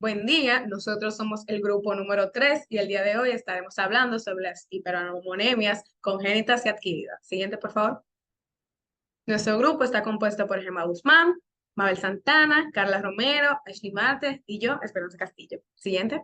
Buen día, nosotros somos el grupo número 3 y el día de hoy estaremos hablando sobre las hiperammonemias congénitas y adquiridas. Siguiente, por favor. Nuestro grupo está compuesto por Gemma Guzmán, Mabel Santana, Carla Romero, Ashley Marte y yo, Esperanza Castillo. Siguiente.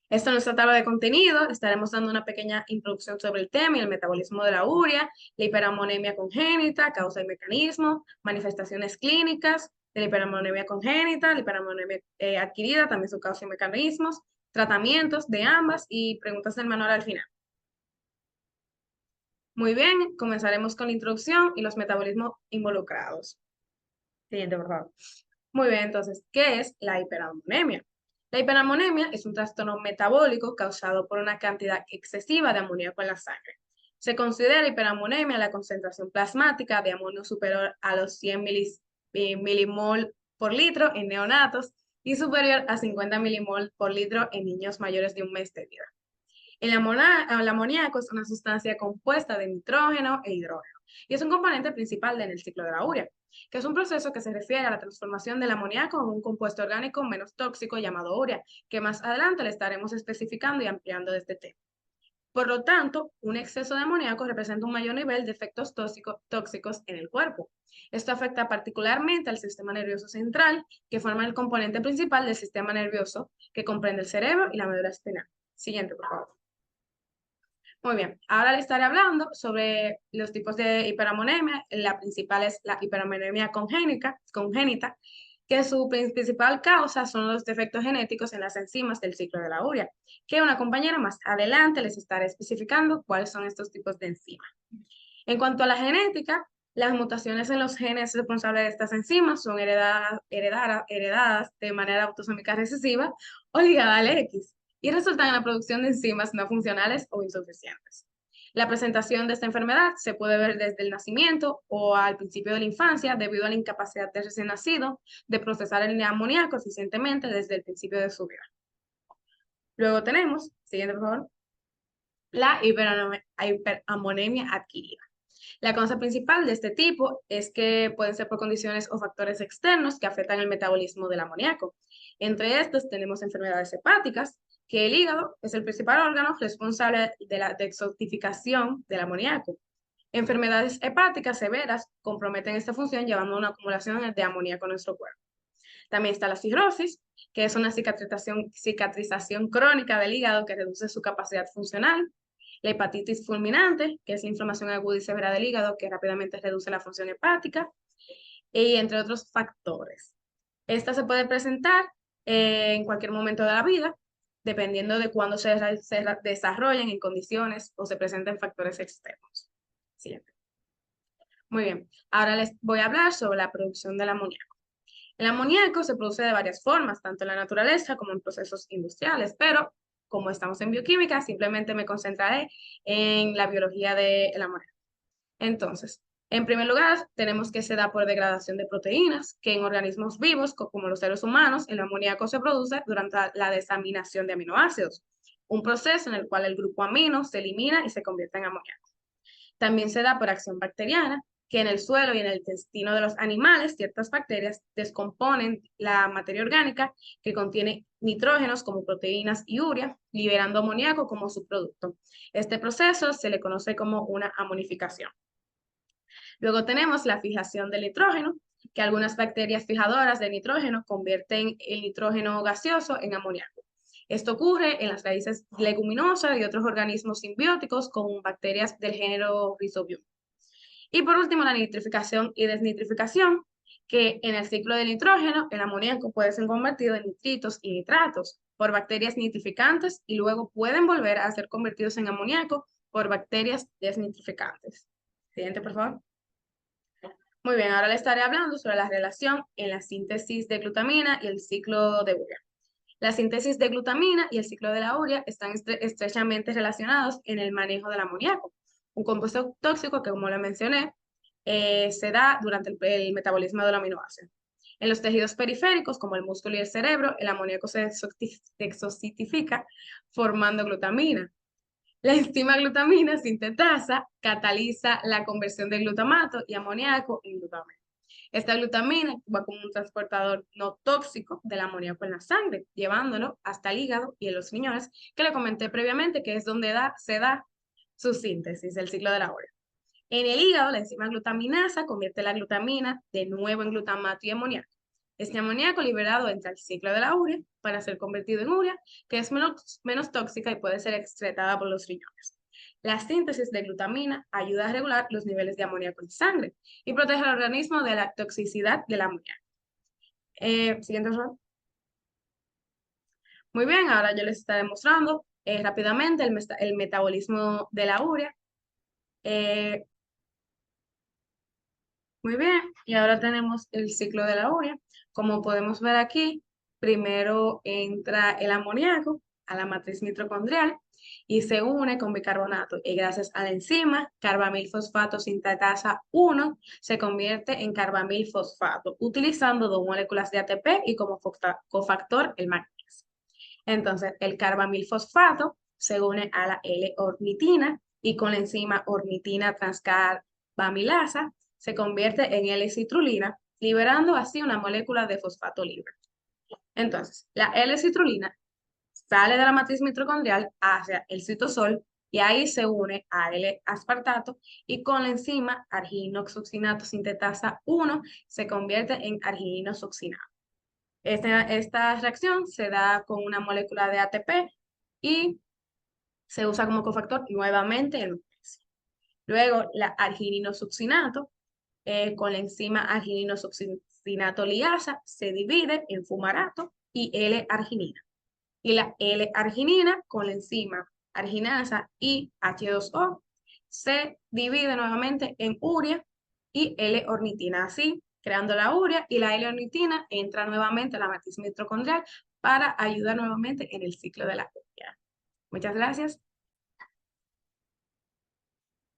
Esta es nuestra tabla de contenido. Estaremos dando una pequeña introducción sobre el tema y el metabolismo de la urea, la hiperammonemia congénita, causa y mecanismo, manifestaciones clínicas de la hiperammonemia congénita, la hiperammonemia adquirida, también su causa y mecanismos, tratamientos de ambas y preguntas del manual al final. Muy bien, comenzaremos con la introducción y los metabolismos involucrados. Siguiente, por favor. Muy bien, entonces, ¿qué es la hiperammonemia? La hiperammonemia es un trastorno metabólico causado por una cantidad excesiva de amoníaco en la sangre. Se considera hiperammonemia la concentración plasmática de amonio superior a los 100 milimol por litro en neonatos y superior a 50 milimol por litro en niños mayores de un mes de vida. El amoníaco es una sustancia compuesta de nitrógeno e hidrógeno y es un componente principal en el ciclo de la urea, que es un proceso que se refiere a la transformación del amoníaco en un compuesto orgánico menos tóxico llamado urea, que más adelante le estaremos especificando y ampliando de este tema. Por lo tanto, un exceso de amoníaco representa un mayor nivel de efectos tóxicos en el cuerpo. Esto afecta particularmente al sistema nervioso central, que forma el componente principal del sistema nervioso, que comprende el cerebro y la médula espinal. Siguiente, por favor. Muy bien, ahora le estaré hablando sobre los tipos de hiperammonemia. La principal es la hiperammonemia congénita, que su principal causa son los defectos genéticos en las enzimas del ciclo de la urea, que una compañera más adelante les estará especificando cuáles son estos tipos de enzimas. En cuanto a la genética, las mutaciones en los genes responsables de estas enzimas son heredadas de manera autosómica recesiva o ligada al X y resultan en la producción de enzimas no funcionales o insuficientes. La presentación de esta enfermedad se puede ver desde el nacimiento o al principio de la infancia debido a la incapacidad del recién nacido de procesar el amoníaco eficientemente desde el principio de su vida. Luego tenemos, siguiente por favor, la hiperammonemia adquirida. La causa principal de este tipo es que pueden ser por condiciones o factores externos que afectan el metabolismo del amoníaco. Entre estos tenemos enfermedades hepáticas, que el hígado es el principal órgano responsable de la detoxificación del amoníaco. Enfermedades hepáticas severas comprometen esta función llevando a una acumulación de amoníaco en nuestro cuerpo. También está la cirrosis, que es una cicatrización crónica del hígado que reduce su capacidad funcional. La hepatitis fulminante, que es la inflamación aguda y severa del hígado que rápidamente reduce la función hepática, y entre otros factores. Esta se puede presentar en cualquier momento de la vida, dependiendo de cuándo se desarrollen en condiciones o se presenten factores externos. Siguiente. Muy bien, ahora les voy a hablar sobre la producción del amoníaco. El amoníaco se produce de varias formas, tanto en la naturaleza como en procesos industriales, pero como estamos en bioquímica, simplemente me concentraré en la biología del amoníaco. Entonces, en primer lugar, tenemos que se da por degradación de proteínas, que en organismos vivos, como los seres humanos, el amoníaco se produce durante la desaminación de aminoácidos, un proceso en el cual el grupo amino se elimina y se convierte en amoníaco. También se da por acción bacteriana, que en el suelo y en el intestino de los animales, ciertas bacterias descomponen la materia orgánica que contiene nitrógenos como proteínas y urea, liberando amoníaco como subproducto. Este proceso se le conoce como una amonificación. Luego tenemos la fijación del nitrógeno, que algunas bacterias fijadoras de nitrógeno convierten el nitrógeno gaseoso en amoníaco. Esto ocurre en las raíces leguminosas y otros organismos simbióticos como bacterias del género Rhizobium. Y por último, la nitrificación y desnitrificación, que en el ciclo del nitrógeno, el amoníaco puede ser convertido en nitritos y nitratos por bacterias nitrificantes y luego pueden volver a ser convertidos en amoníaco por bacterias desnitrificantes. Siguiente, por favor. Muy bien, ahora le estaré hablando sobre la relación en la síntesis de glutamina y el ciclo de urea. La síntesis de glutamina y el ciclo de la urea están estrechamente relacionados en el manejo del amoníaco, un compuesto tóxico que, como lo mencioné, se da durante el metabolismo del aminoácido. En los tejidos periféricos, como el músculo y el cerebro, el amoníaco se exositifica formando glutamina. La enzima glutamina sintetasa cataliza la conversión de glutamato y amoníaco en glutamina. Esta glutamina actúa como un transportador no tóxico del amoníaco en la sangre, llevándolo hasta el hígado y en los riñones, que le comenté previamente, que es donde se da su síntesis, el ciclo de la urea. En el hígado, la enzima glutaminasa convierte la glutamina de nuevo en glutamato y amoníaco. Este amoníaco liberado entra al ciclo de la urea para ser convertido en urea, que es menos tóxica y puede ser excretada por los riñones. La síntesis de glutamina ayuda a regular los niveles de amoníaco en sangre y protege al organismo de la toxicidad del amoníaco. Siguiente slide. Muy bien, ahora yo les estaré mostrando rápidamente el metabolismo de la urea. Eh, Muy bien, y ahora tenemos el ciclo de la urea. Como podemos ver aquí, primero entra el amoníaco a la matriz mitocondrial y se une con bicarbonato. Y gracias a la enzima carbamilfosfato sintetasa 1 se convierte en carbamilfosfato, utilizando dos moléculas de ATP y como cofactor el magnesio. Entonces, el carbamilfosfato se une a la L-ornitina y con la enzima ornitina transcarbamilasa se convierte en L-citrulina, liberando así una molécula de fosfato libre. Entonces, la L-citrulina sale de la matriz mitocondrial hacia el citosol y ahí se une a L-aspartato y con la enzima argininoxoxinato sintetasa 1 se convierte en argininoxoxinato. Esta reacción se da con una molécula de ATP y se usa como cofactor nuevamente el magnesio. Luego, la argininosuccinato con la enzima argininosuccinato liasa se divide en fumarato y L-arginina. Y la L-arginina con la enzima arginasa y H2O se divide nuevamente en urea y L-ornitina. Así, creando la urea y la L-ornitina entra nuevamente a la matriz mitocondrial para ayudar nuevamente en el ciclo de la urea. Muchas gracias.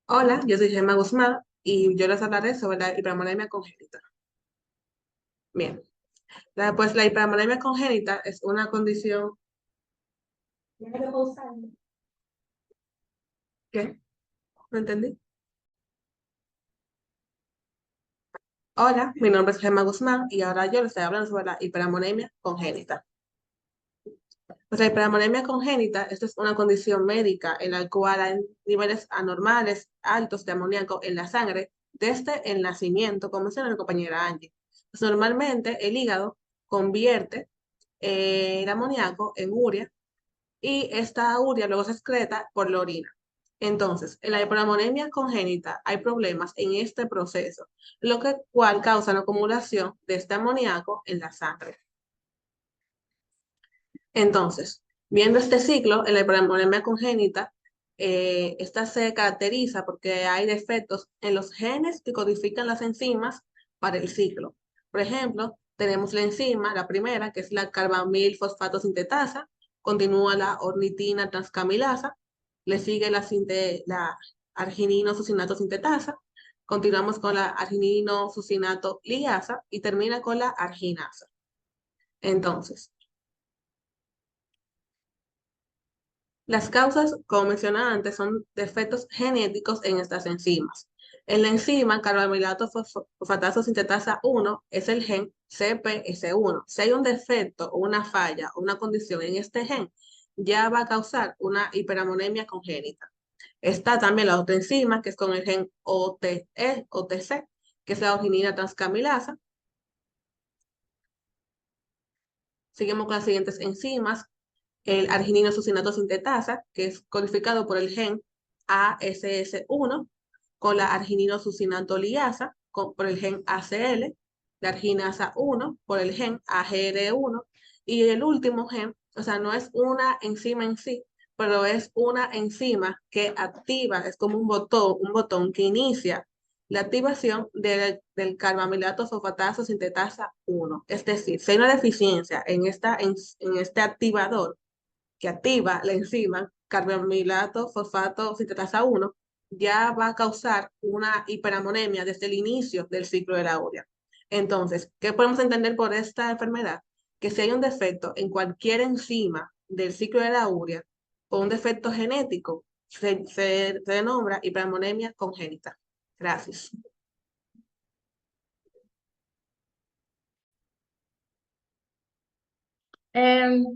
Hola, yo soy Gemma Guzmán y yo les hablaré sobre la hipermolemia congénita. Bien, pues la hipermolemia congénita es una condición. ¿Qué? ¿No entendí? Hola, mi nombre es Gemma Guzmán y ahora yo les estoy hablando sobre la hipermolemia congénita. Pues la hipermolemia congénita, esta es una condición médica en la cual hay niveles anormales altos de amoníaco en la sangre desde el nacimiento, como mencionó mi compañera Angie. Pues normalmente el hígado convierte el amoníaco en urea y esta urea luego se excreta por la orina. Entonces, en la hipoamonemia congénita hay problemas en este proceso, cual causa la acumulación de este amoníaco en la sangre. Entonces, viendo este ciclo, en la hipoamonemia congénita, esta se caracteriza porque hay defectos en los genes que codifican las enzimas para el ciclo. Por ejemplo, tenemos la enzima, la primera, que es la carbamil sintetasa, continúa la ornitina transcamilasa, le sigue la arginino sucinato sintetasa, continuamos con la arginino sucinato liasa y termina con la arginasa. Entonces, las causas, como mencionaba antes, son defectos genéticos en estas enzimas. En la enzima carbamilato fosfatasa sintetasa 1 es el gen CPS1. Si hay un defecto o una falla o una condición en este gen, ya va a causar una hiperamonemia congénita. Está también la otra enzima, que es con el gen OTC, que es la orginina transcamilasa. Seguimos con las siguientes enzimas, el arginino sucinato sintetasa, que es codificado por el gen ASS1, con la arginino sucinato liasa, por el gen ACL, la arginasa 1 por el gen AGR1, y el último gen, o sea, no es una enzima en sí, pero es una enzima que activa, es como un botón que inicia la activación del carbamilato fosfatasa sintetasa 1. Es decir, si hay una deficiencia en este activador, que activa la enzima carbamilato fosfato sintetasa 1, ya va a causar una hiperamonemia desde el inicio del ciclo de la urea. Entonces, ¿qué podemos entender por esta enfermedad? Que si hay un defecto en cualquier enzima del ciclo de la urea o un defecto genético, se denomina hiperamonemia congénita. Gracias.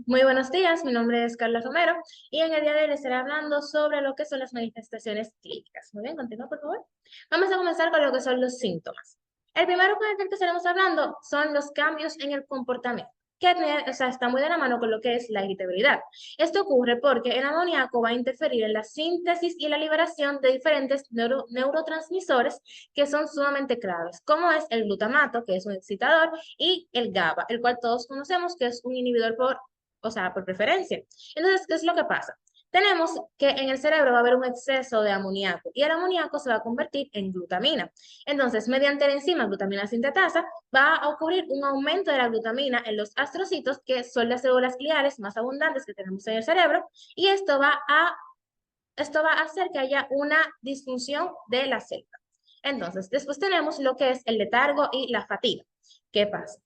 Muy buenos días, mi nombre es Carla Romero y en el día de hoy les estaré hablando sobre lo que son las manifestaciones clínicas. Muy bien, continúa por favor. Vamos a comenzar con lo que son los síntomas. El primero con el que estaremos hablando son los cambios en el comportamiento, que o sea, está muy de la mano con lo que es la irritabilidad. Esto ocurre porque el amoníaco va a interferir en la síntesis y la liberación de diferentes neurotransmisores que son sumamente claves, como es el glutamato, que es un excitador, y el GABA, el cual todos conocemos que es un inhibidor por, o sea, por preferencia. Entonces, ¿qué es lo que pasa? Tenemos que en el cerebro va a haber un exceso de amoníaco y el amoníaco se va a convertir en glutamina. Entonces, mediante la enzima glutamina sintetasa, va a ocurrir un aumento de la glutamina en los astrocitos, que son las células gliales más abundantes que tenemos en el cerebro, y esto va a hacer que haya una disfunción de la célula. Entonces, después tenemos lo que es el letargo y la fatiga. ¿Qué pasa?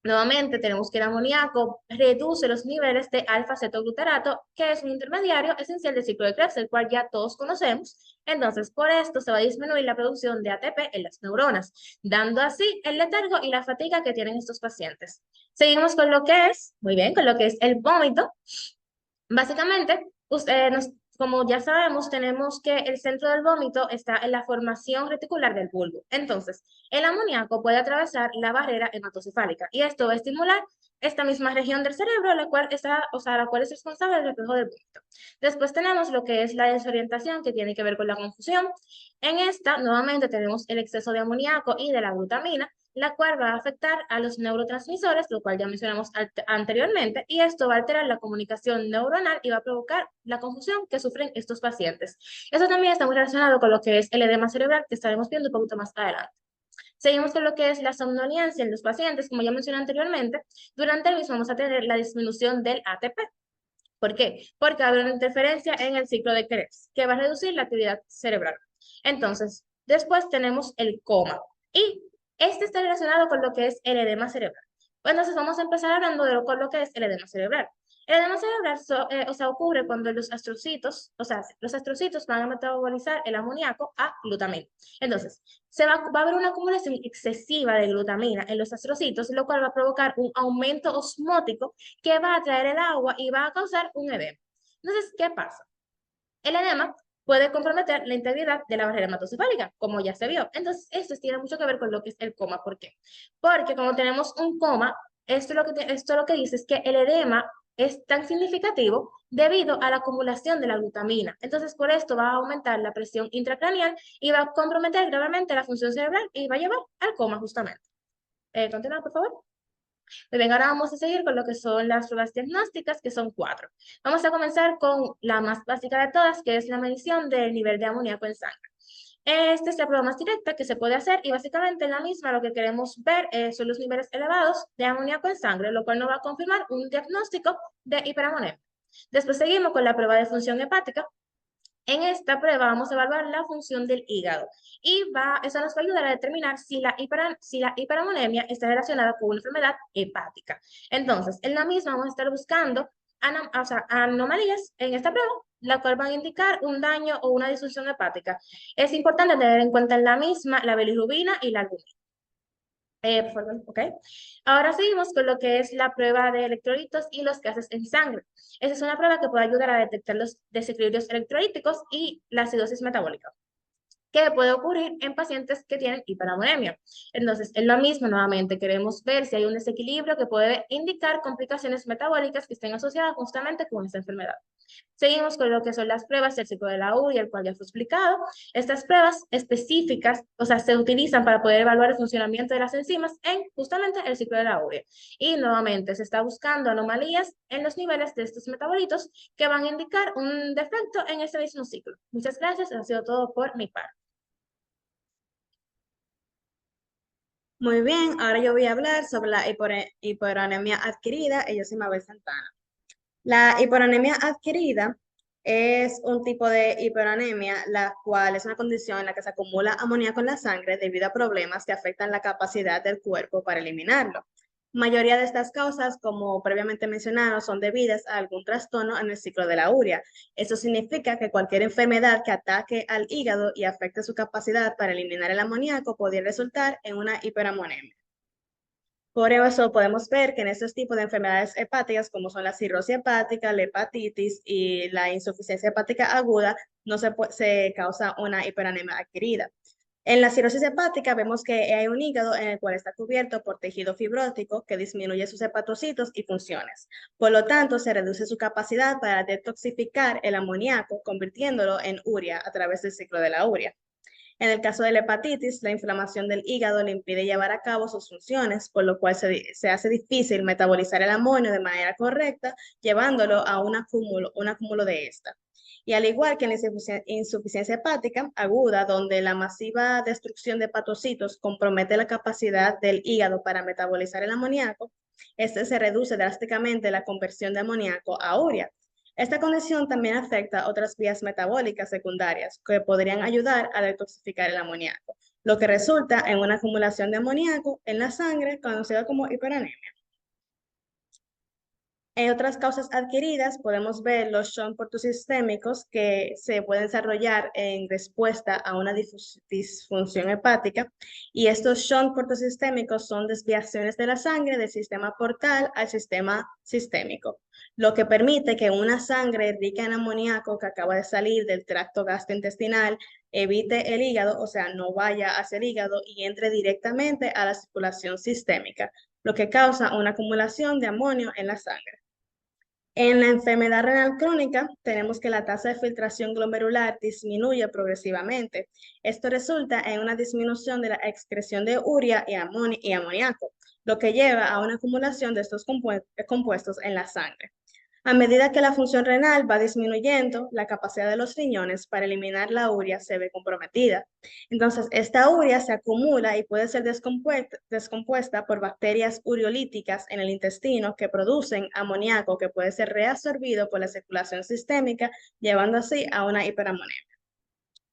Nuevamente tenemos que el amoníaco reduce los niveles de alfa-cetoglutarato, que es un intermediario esencial del ciclo de Krebs, el cual ya todos conocemos. Entonces, por esto se va a disminuir la producción de ATP en las neuronas, dando así el letargo y la fatiga que tienen estos pacientes. Seguimos con lo que es, muy bien, con lo que es el vómito. Básicamente, como ya sabemos, tenemos que el centro del vómito está en la formación reticular del bulbo. Entonces, el amoníaco puede atravesar la barrera hematocefálica y esto va a estimular esta misma región del cerebro, la cual está, o sea, la cual es responsable del reflejo del vómito. Después tenemos lo que es la desorientación, que tiene que ver con la confusión. En esta, nuevamente, tenemos el exceso de amoníaco y de la glutamina, la cual va a afectar a los neurotransmisores, lo cual ya mencionamos anteriormente, y esto va a alterar la comunicación neuronal y va a provocar la confusión que sufren estos pacientes. Eso también está muy relacionado con lo que es el edema cerebral, que estaremos viendo un poquito más adelante. Seguimos con lo que es la somnolencia en los pacientes, como ya mencioné anteriormente. Durante el mismo vamos a tener la disminución del ATP. ¿Por qué? Porque va a haber una interferencia en el ciclo de Krebs, que va a reducir la actividad cerebral. Entonces, después tenemos el coma. Y este está relacionado con lo que es el edema cerebral. Pues entonces vamos a empezar hablando de con lo que es el edema cerebral. El edema cerebral o sea, ocurre cuando los astrocitos, o sea, los astrocitos van a metabolizar el amoníaco a glutamina. Entonces, va a haber una acumulación excesiva de glutamina en los astrocitos, lo cual va a provocar un aumento osmótico que va a atraer el agua y va a causar un edema. Entonces, ¿qué pasa? El edema puede comprometer la integridad de la barrera hematocefálica, como ya se vio. Entonces, esto tiene mucho que ver con lo que es el coma. ¿Por qué? Porque como tenemos un coma, esto lo que dice es que el edema es tan significativo debido a la acumulación de la glutamina. Entonces, por esto va a aumentar la presión intracraneal y va a comprometer gravemente la función cerebral y va a llevar al coma justamente. Continúa, por favor. Muy bien, ahora vamos a seguir con lo que son las pruebas diagnósticas, que son 4. Vamos a comenzar con la más básica de todas, que es la medición del nivel de amoníaco en sangre. Esta es la prueba más directa que se puede hacer y básicamente en la misma lo que queremos ver son los niveles elevados de amoníaco en sangre, lo cual nos va a confirmar un diagnóstico de hiperamonemia. Después seguimos con la prueba de función hepática. En esta prueba vamos a evaluar la función del hígado y eso nos va a ayudar a determinar si la hiperamonemia está relacionada con una enfermedad hepática. Entonces, en la misma vamos a estar buscando o sea, anomalías en esta prueba, la cual van a indicar un daño o una disfunción hepática. Es importante tener en cuenta en la misma la bilirrubina y la albúmina. Por favor, ok. Ahora seguimos con lo que es la prueba de electrolitos y los gases en sangre. Esa es una prueba que puede ayudar a detectar los desequilibrios electrolíticos y la acidosis metabólica, que puede ocurrir en pacientes que tienen hiperamonemia. Entonces, es lo mismo, nuevamente, queremos ver si hay un desequilibrio que puede indicar complicaciones metabólicas que estén asociadas justamente con esta enfermedad. Seguimos con lo que son las pruebas del ciclo de la URI, el cual ya fue explicado. Estas pruebas específicas, o sea, se utilizan para poder evaluar el funcionamiento de las enzimas en justamente el ciclo de la URI. Y nuevamente se está buscando anomalías en los niveles de estos metabolitos que van a indicar un defecto en ese mismo ciclo. Muchas gracias, ha sido todo por mi parte. Muy bien, ahora yo voy a hablar sobre la hiporanemia adquirida, y yo soy Mabel Santana. La hiporanemia adquirida es un tipo de hiporanemia, la cual es una condición en la que se acumula amoníaco en la sangre debido a problemas que afectan la capacidad del cuerpo para eliminarlo. Mayoría de estas causas, como previamente mencionado, son debidas a algún trastorno en el ciclo de la urea. Eso significa que cualquier enfermedad que ataque al hígado y afecte su capacidad para eliminar el amoníaco podría resultar en una hiperamonemia. Por eso podemos ver que en estos tipos de enfermedades hepáticas, como son la cirrosis hepática, la hepatitis y la insuficiencia hepática aguda, no se causa una hiperanemia adquirida. En la cirrosis hepática vemos que hay un hígado en el cual está cubierto por tejido fibrótico que disminuye sus hepatocitos y funciones. Por lo tanto, se reduce su capacidad para detoxificar el amoníaco, convirtiéndolo en urea a través del ciclo de la urea. En el caso de la hepatitis, la inflamación del hígado le impide llevar a cabo sus funciones, por lo cual se hace difícil metabolizar el amonio de manera correcta, llevándolo a un acúmulo de esta. Y al igual que en la insuficiencia hepática aguda, donde la masiva destrucción de hepatocitos compromete la capacidad del hígado para metabolizar el amoníaco, este se reduce drásticamente la conversión de amoníaco a urea. Esta condición también afecta otras vías metabólicas secundarias que podrían ayudar a detoxificar el amoníaco, lo que resulta en una acumulación de amoníaco en la sangre conocida como hiperanemia. En otras causas adquiridas podemos ver los shunt portosistémicos que se pueden desarrollar en respuesta a una disfunción hepática, y estos shunt portosistémicos son desviaciones de la sangre del sistema portal al sistema sistémico, lo que permite que una sangre rica en amoníaco que acaba de salir del tracto gastrointestinal evite el hígado, o sea, no vaya hacia el hígado y entre directamente a la circulación sistémica, lo que causa una acumulación de amonio en la sangre. En la enfermedad renal crónica, tenemos que la tasa de filtración glomerular disminuye progresivamente. Esto resulta en una disminución de la excreción de urea y amoníaco, lo que lleva a una acumulación de estos compuestos en la sangre. A medida que la función renal va disminuyendo, la capacidad de los riñones para eliminar la urea se ve comprometida. Entonces, esta urea se acumula y puede ser descompuesta por bacterias ureolíticas en el intestino que producen amoníaco que puede ser reabsorbido por la circulación sistémica, llevando así a una hiperamonemia.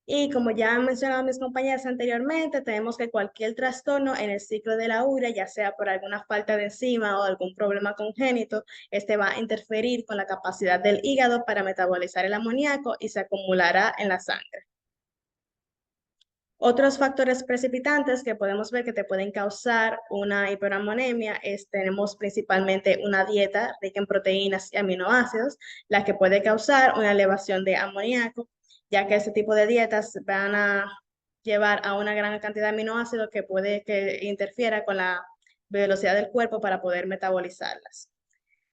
Y como ya han mencionado mis compañeras anteriormente, tenemos que cualquier trastorno en el ciclo de la urea, ya sea por alguna falta de enzima o algún problema congénito, este va a interferir con la capacidad del hígado para metabolizar el amoníaco y se acumulará en la sangre. Otros factores precipitantes que podemos ver que te pueden causar una hiperamonemia tenemos principalmente una dieta rica en proteínas y aminoácidos, la que puede causar una elevación de amoníaco, ya que ese tipo de dietas van a llevar a una gran cantidad de aminoácidos que puede que interfiera con la velocidad del cuerpo para poder metabolizarlas.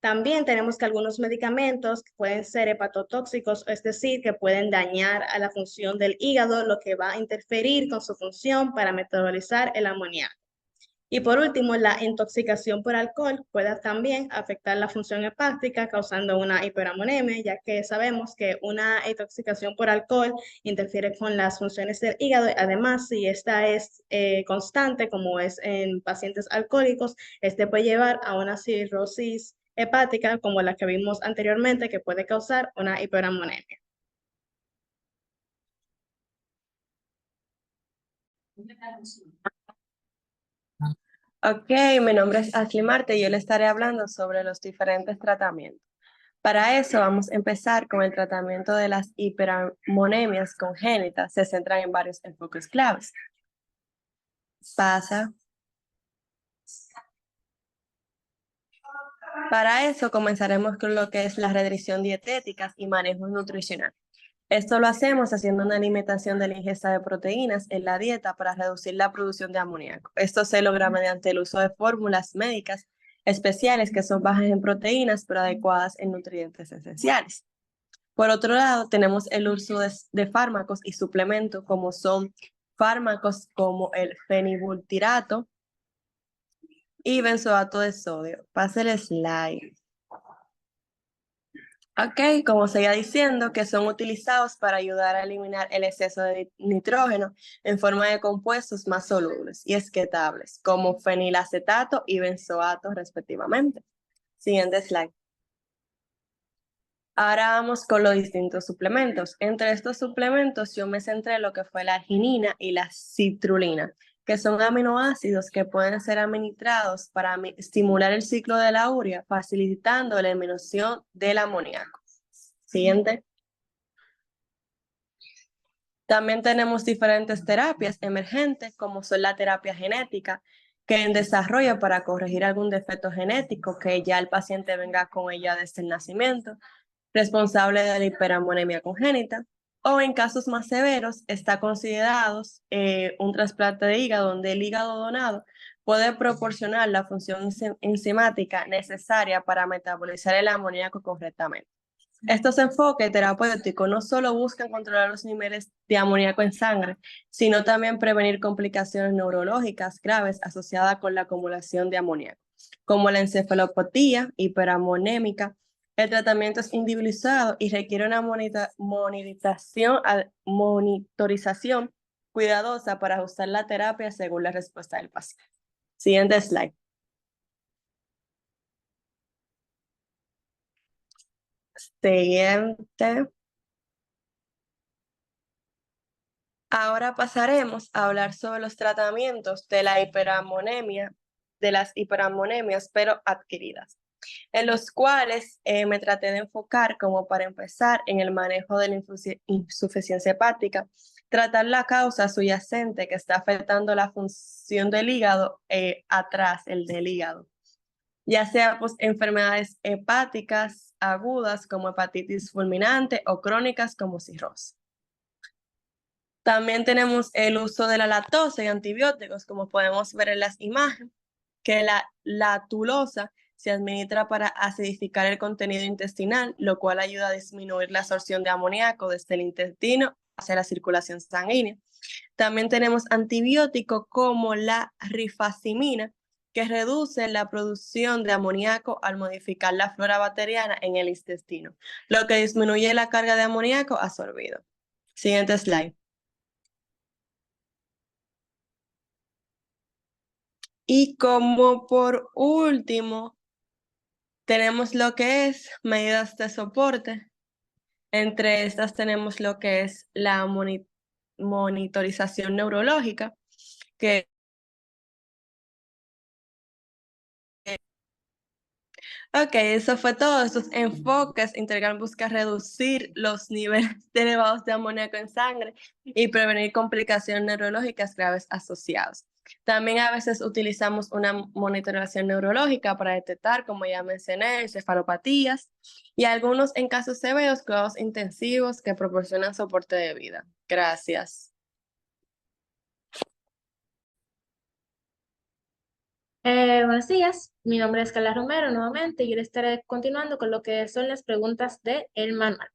También tenemos que algunos medicamentos pueden ser hepatotóxicos, es decir, que pueden dañar a la función del hígado, lo que va a interferir con su función para metabolizar el amoníaco. Y por último, la intoxicación por alcohol puede también afectar la función hepática, causando una hiperamonemia, ya que sabemos que una intoxicación por alcohol interfiere con las funciones del hígado. Además, si esta es constante, como es en pacientes alcohólicos, este puede llevar a una cirrosis hepática, como la que vimos anteriormente, que puede causar una hiperamonemia. Ok, mi nombre es Ashley Marte y yo le estaré hablando sobre los diferentes tratamientos. Para eso vamos a empezar con el tratamiento de las hiperamonemias congénitas. Se centran en varios enfoques claves. Para eso comenzaremos con lo que es la restricción dietética y manejo nutricional. Esto lo hacemos haciendo una alimentación de la ingesta de proteínas en la dieta para reducir la producción de amoníaco. Esto se logra mediante el uso de fórmulas médicas especiales que son bajas en proteínas pero adecuadas en nutrientes esenciales. Por otro lado, tenemos el uso de fármacos y suplementos como son fármacos como el fenilbutirato y benzoato de sodio. Pase el slide. Ok, como seguía diciendo, que son utilizados para ayudar a eliminar el exceso de nitrógeno en forma de compuestos más solubles y esquetables, como fenilacetato y benzoato respectivamente. Siguiente slide. Ahora vamos con los distintos suplementos. Entre estos suplementos yo me centré en lo que fue la arginina y la citrulina, que son aminoácidos que pueden ser administrados para estimular el ciclo de la urea, facilitando la eliminación del amoníaco. Siguiente. También tenemos diferentes terapias emergentes, como son la terapia genética, que en desarrollo para corregir algún defecto genético que ya el paciente venga con ella desde el nacimiento, responsable de la hiperamonemia congénita, o en casos más severos está considerado un trasplante de hígado donde el hígado donado puede proporcionar la función enzimática necesaria para metabolizar el amoníaco correctamente. Estos enfoques terapéuticos no solo buscan controlar los niveles de amoníaco en sangre, sino también prevenir complicaciones neurológicas graves asociadas con la acumulación de amoníaco, como la encefalopatía hiperamonémica. El tratamiento es individualizado y requiere una monitorización cuidadosa para ajustar la terapia según la respuesta del paciente. Siguiente slide. Siguiente. Ahora pasaremos a hablar sobre los tratamientos de la hiperamonemia, de las hiperammonemias, pero adquiridas, en los cuales me traté de enfocar como para empezar en el manejo de la insuficiencia hepática, tratar la causa subyacente que está afectando la función del hígado atrás, el del hígado, ya sea pues enfermedades hepáticas agudas como hepatitis fulminante o crónicas como cirrosis. También tenemos el uso de la lactosa y antibióticos, como podemos ver en las imágenes, que la lactulosa se administra para acidificar el contenido intestinal, lo cual ayuda a disminuir la absorción de amoníaco desde el intestino hacia la circulación sanguínea. También tenemos antibióticos como la rifacimina, que reduce la producción de amoníaco al modificar la flora bacteriana en el intestino, lo que disminuye la carga de amoníaco absorbido. Siguiente slide. Y como por último, tenemos lo que es medidas de soporte. Entre estas tenemos lo que es la monitorización neurológica, que eso fue todo. Estos enfoques integran busca reducir los niveles elevados de amoníaco en sangre y prevenir complicaciones neurológicas graves asociadas. También a veces utilizamos una monitorización neurológica para detectar, como ya mencioné, encefalopatías y algunos en casos severos cuidados intensivos que proporcionan soporte de vida. Gracias. Buenos días, mi nombre es Carla Romero nuevamente y yo le estaré continuando con lo que son las preguntas del manual.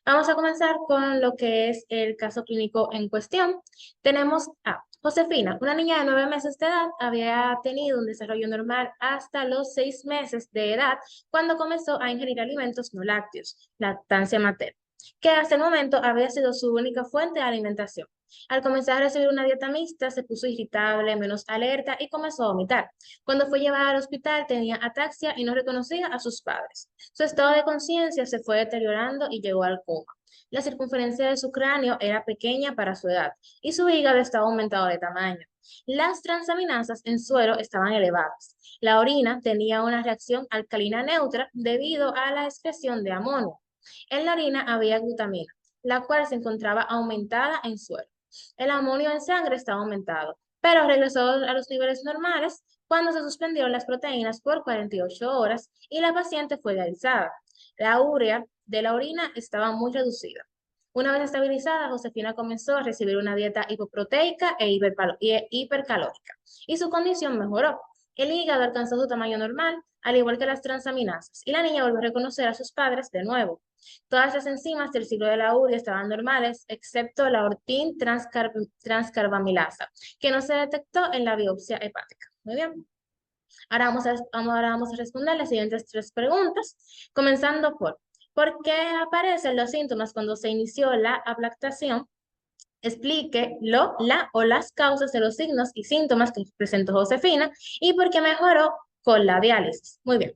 Vamos a comenzar con lo que es el caso clínico en cuestión. Tenemos a Josefina, una niña de 9 meses de edad, había tenido un desarrollo normal hasta los 6 meses de edad cuando comenzó a ingerir alimentos no lácteos, lactancia materna, que hasta el momento había sido su única fuente de alimentación. Al comenzar a recibir una dieta mixta, se puso irritable, menos alerta y comenzó a vomitar. Cuando fue llevada al hospital tenía ataxia y no reconocía a sus padres. Su estado de conciencia se fue deteriorando y llegó al coma. La circunferencia de su cráneo era pequeña para su edad y su hígado estaba aumentado de tamaño. Las transaminasas en suero estaban elevadas. La orina tenía una reacción alcalina neutra debido a la excreción de amonio. En la orina había glutamina, la cual se encontraba aumentada en suero. El amonio en sangre estaba aumentado, pero regresó a los niveles normales cuando se suspendieron las proteínas por 48 horas y la paciente fue dializada. La urea de la orina estaba muy reducida. Una vez estabilizada, Josefina comenzó a recibir una dieta hipoproteica e hipercalórica y su condición mejoró. El hígado alcanzó su tamaño normal, al igual que las transaminasas, y la niña volvió a reconocer a sus padres de nuevo. Todas las enzimas del ciclo de la urea estaban normales, excepto la ortin transcarbamilasa, que no se detectó en la biopsia hepática. Muy bien. Ahora vamos a responder las siguientes 3 preguntas, comenzando ¿por qué aparecen los síntomas cuando se inició la ablactación? Explique la o las causas de los signos y síntomas que presentó Josefina y por qué mejoró con la diálisis. Muy bien.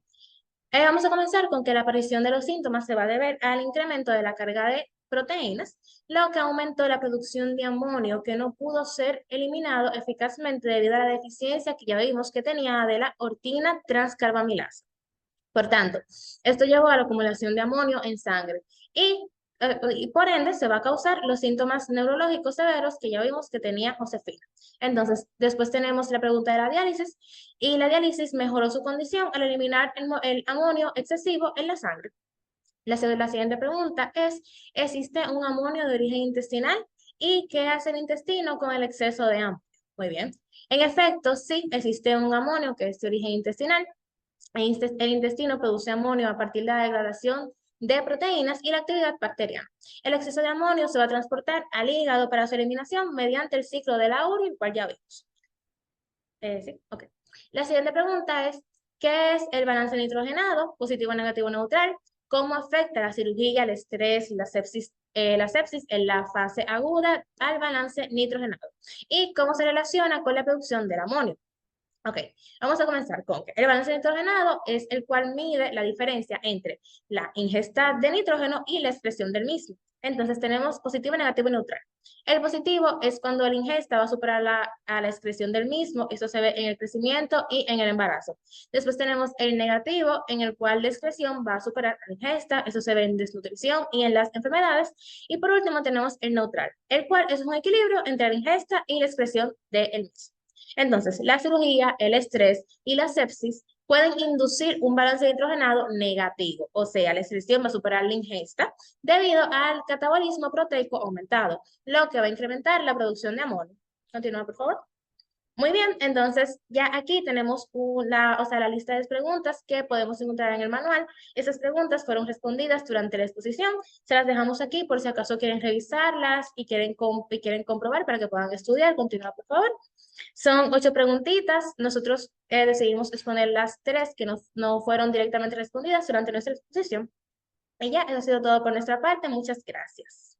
Vamos a comenzar con que la aparición de los síntomas se va a deber al incremento de la carga de proteínas, lo que aumentó la producción de amonio que no pudo ser eliminado eficazmente debido a la deficiencia que ya vimos que tenía de la ortina transcarbamilasa. Por tanto, esto llevó a la acumulación de amonio en sangre y y por ende se va a causar los síntomas neurológicos severos que ya vimos que tenía Josefina. Entonces, después tenemos la pregunta de la diálisis, y la diálisis mejoró su condición al eliminar el amonio excesivo en la sangre. La siguiente pregunta es, ¿existe un amonio de origen intestinal? ¿Y qué hace el intestino con el exceso de amonio? Muy bien. En efecto, sí, existe un amonio que es de origen intestinal. El intestino produce amonio a partir de la degradación de proteínas y la actividad bacteriana. El exceso de amonio se va a transportar al hígado para su eliminación mediante el ciclo de la urea, el cual ya vimos. Sí, ok. La siguiente pregunta es, ¿qué es el balance nitrogenado? Positivo, negativo, neutral. ¿Cómo afecta la cirugía, el estrés y la sepsis en la fase aguda al balance nitrogenado? ¿Y cómo se relaciona con la producción del amonio? Ok, vamos a comenzar con que el balance nitrogenado es el cual mide la diferencia entre la ingesta de nitrógeno y la excreción del mismo. Entonces tenemos positivo, negativo y neutral. El positivo es cuando la ingesta va a superar a la excreción del mismo. Eso se ve en el crecimiento y en el embarazo. Después tenemos el negativo, en el cual la excreción va a superar a la ingesta. Eso se ve en desnutrición y en las enfermedades. Y por último tenemos el neutral, el cual es un equilibrio entre la ingesta y la excreción del mismo. Entonces, la cirugía, el estrés y la sepsis pueden inducir un balance nitrogenado negativo, o sea, la excreción va a superar la ingesta debido al catabolismo proteico aumentado, lo que va a incrementar la producción de amonio. Continúa, por favor. Muy bien, entonces ya aquí tenemos la lista de preguntas que podemos encontrar en el manual. Esas preguntas fueron respondidas durante la exposición. Se las dejamos aquí por si acaso quieren revisarlas y quieren comprobar para que puedan estudiar. Continúa, por favor. Son 8 preguntitas. Nosotros decidimos exponer las 3 que no fueron directamente respondidas durante nuestra exposición. Y ya, eso ha sido todo por nuestra parte. Muchas gracias.